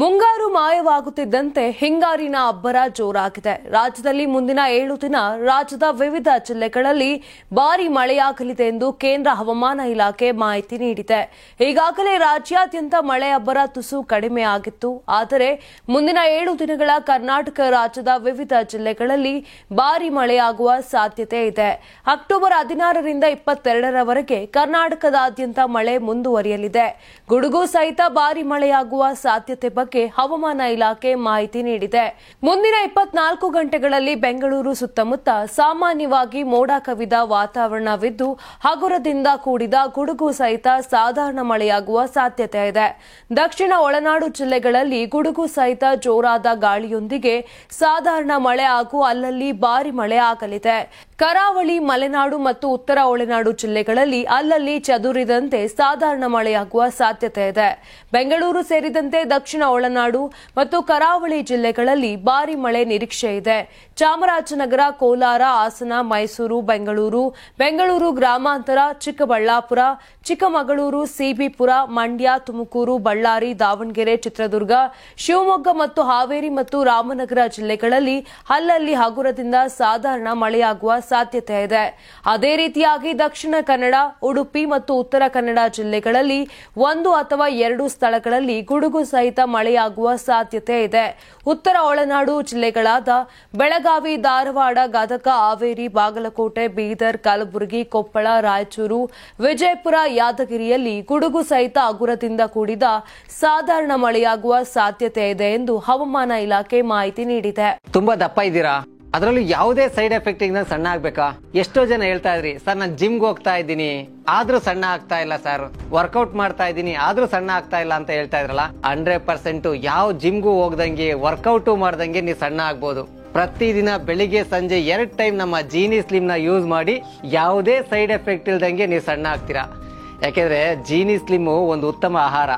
ಮುಂಗಾರು ಮಾಯವಾಗುತ್ತಿದ್ದಂತೆ ಹಿಂಗಾರಿನ ಅಬ್ಬರ ಜೋರಾಗಿದೆ. ರಾಜ್ಯದಲ್ಲಿ ಮುಂದಿನ 7 ದಿನ ರಾಜ್ಯದ ವಿವಿಧ ಜಿಲ್ಲೆಗಳಲ್ಲಿ ಭಾರೀ ಮಳೆಯಾಗಲಿದೆ ಎಂದು ಕೇಂದ್ರ ಹವಾಮಾನ ಇಲಾಖೆ ಮಾಹಿತಿ ನೀಡಿದೆ. ಈಗಾಗಲೇ ರಾಜ್ಯಾದ್ಯಂತ ಮಳೆ ಅಬ್ಬರ ತುಸು ಕಡಿಮೆಯಾಗಿತ್ತು. ಆದರೆ ಮುಂದಿನ 7 ದಿನಗಳ ಕರ್ನಾಟಕ ರಾಜ್ಯದ ವಿವಿಧ ಜಿಲ್ಲೆಗಳಲ್ಲಿ ಭಾರೀ ಮಳೆಯಾಗುವ ಸಾಧ್ಯತೆ ಇದೆ. ಅಕ್ಟೋಬರ್ 16ರಿಂದ 22ರವರೆಗೆ ಕರ್ನಾಟಕದಾದ್ಯಂತ ಮಳೆ ಮುಂದುವರಿಯಲಿದೆ. ಗುಡುಗು ಸಹಿತ ಭಾರೀ ಮಳೆಯಾಗುವ ಸಾಧ್ಯತೆ ಬಗ್ಗೆ ಹವಾಮಾನ ಇಲಾಖೆ ಮಾಹಿತಿ ನೀಡಿದೆ. ಮುಂದಿನ 24 ಗಂಟೆಗಳಲ್ಲಿ ಬೆಂಗಳೂರು ಸುತ್ತಮುತ್ತ ಸಾಮಾನ್ಯವಾಗಿ ಮೋಡ ಕವಿದ ವಾತಾವರಣವಿದ್ದು ಹಗುರದಿಂದ ಕೂಡಿದ ಗುಡುಗು ಸಹಿತ ಸಾಧಾರಣ ಮಳೆಯಾಗುವ ಸಾಧ್ಯತೆ ಇದೆ. ದಕ್ಷಿಣ ಒಳನಾಡು ಜಿಲ್ಲೆಗಳಲ್ಲಿ ಗುಡುಗು ಸಹಿತ ಜೋರಾದ ಗಾಳಿಯೊಂದಿಗೆ ಸಾಧಾರಣ ಮಳೆ ಹಾಗೂ ಅಲ್ಲಲ್ಲಿ ಭಾರೀ ಮಳೆ ಆಗಲಿದೆ. ಕರಾವಳಿ, ಮಲೆನಾಡು ಮತ್ತು ಉತ್ತರ ಒಳನಾಡು ಜಿಲ್ಲೆಗಳಲ್ಲಿ ಅಲ್ಲಲ್ಲಿ ಚದುರಿದಂತೆ ಸಾಧಾರಣ ಮಳೆಯಾಗುವ ಸಾಧ್ಯತೆ ಇದೆ. ಬೆಂಗಳೂರು ಸೇರಿದಂತೆ ದಕ್ಷಿಣ ಒಳನಾಡು ಮತ್ತು ಕರಾವಳಿ ಜಿಲ್ಲೆಗಳಲ್ಲಿ ಭಾರೀ ಮಳೆ ನಿರೀಕ್ಷೆ ಇದೆ. ಚಾಮರಾಜನಗರ, ಕೋಲಾರ, ಹಾಸನ, ಮೈಸೂರು, ಬೆಂಗಳೂರು ಗ್ರಾಮಾಂತರ, ಚಿಕ್ಕಬಳ್ಳಾಪುರ, ಚಿಕ್ಕಮಗಳೂರು, ಸಿಬಿಪುರ, ಮಂಡ್ಯ, ತುಮಕೂರು, ಬಳ್ಳಾರಿ, ದಾವಣಗೆರೆ, ಚಿತ್ರದುರ್ಗ, ಶಿವಮೊಗ್ಗ ಮತ್ತು ಹಾವೇರಿ ಮತ್ತು ರಾಮನಗರ ಜಿಲ್ಲೆಗಳಲ್ಲಿ ಅಲ್ಲಲ್ಲಿ ಹಗುರದಿಂದ ಸಾಧಾರಣ ಮಳೆಯಾಗುವ ಸಾಧ್ಯತೆ ಇದೆ. ಅದೇ ರೀತಿಯಾಗಿ ದಕ್ಷಿಣ ಕನ್ನಡ, ಉಡುಪಿ ಮತ್ತು ಉತ್ತರ ಕನ್ನಡ ಜಿಲ್ಲೆಗಳಲ್ಲಿ 1 ಅಥವಾ 2 ಸ್ಥಳಗಳಲ್ಲಿ ಗುಡುಗು ಸಹಿತ ಮಳೆಯಾಗುವ ಸಾಧ್ಯತೆ ಇದೆ. ಉತ್ತರ ಒಳನಾಡು ಜಿಲ್ಲೆಗಳಾದ ಬೆಳಗಾವಿ, ಧಾರವಾಡ, ಗದಗ, ಹಾವೇರಿ, ಬಾಗಲಕೋಟೆ, ಬೀದರ್, ಕಲಬುರಗಿ, ಕೊಪ್ಪಳ, ರಾಯಚೂರು, ವಿಜಯಪುರ, ಯಾದಗಿರಿಯಲ್ಲಿ ಗುಡುಗು ಸಹಿತ ಹಗುರದಿಂದ ಕೂಡಿದ ಸಾಧಾರಣ ಮಳೆಯಾಗುವ ಸಾಧ್ಯತೆ ಇದೆ ಎಂದು ಹವಾಮಾನ ಇಲಾಖೆ ಮಾಹಿತಿ ನೀಡಿದೆ. ತುಂಬಾ ದಪ್ಪ ಇದ್ದೀರಾ? ಅದರಲ್ಲೂ ಯಾವುದೇ ಸೈಡ್ ಎಫೆಕ್ಟ್ ಇಂದ ಸಣ್ಣ ಆಗ್ಬೇಕಾ? ಎಷ್ಟೋ ಜನ ಹೇಳ್ತಾ ಇದ್ರಿ, ಸರ್ ನಾನು ಜಿಮ್ಗೆ ಹೋಗ್ತಾ ಇದ್ದೀನಿ ಆದ್ರೂ ಸಣ್ಣ ಆಗ್ತಾ ಇಲ್ಲ ಸರ್, ವರ್ಕೌಟ್ ಮಾಡ್ತಾ ಇದ್ದೀನಿ ಆದ್ರೂ ಸಣ್ಣ ಆಗ್ತಾ ಇಲ್ಲ ಅಂತ ಹೇಳ್ತಾ ಇದ್ರಲ್ಲ. 100% ಯಾವ ಜಿಮ್ಗೂ ಹೋಗ್ದಂಗೆ ವರ್ಕೌಟ್ ಮಾಡ್ದಂಗೆ ನೀವು ಸಣ್ಣ ಆಗ್ಬೋದು. ಪ್ರತಿದಿನ ಬೆಳಿಗ್ಗೆ ಸಂಜೆ 2 ಟೈಮ್ ನಮ್ಮ ಜೀನಿ ಸ್ಲಿಮ್ ನ ಯೂಸ್ ಮಾಡಿ ಯಾವುದೇ ಸೈಡ್ ಎಫೆಕ್ಟ್ ಇಲ್ದಂಗೆ ನೀವು ಸಣ್ಣ ಆಗ್ತೀರಾ. ಯಾಕೆಂದ್ರೆ ಜೀನಿ ಸ್ಲಿಮ್ ಒಂದು ಉತ್ತಮ ಆಹಾರ.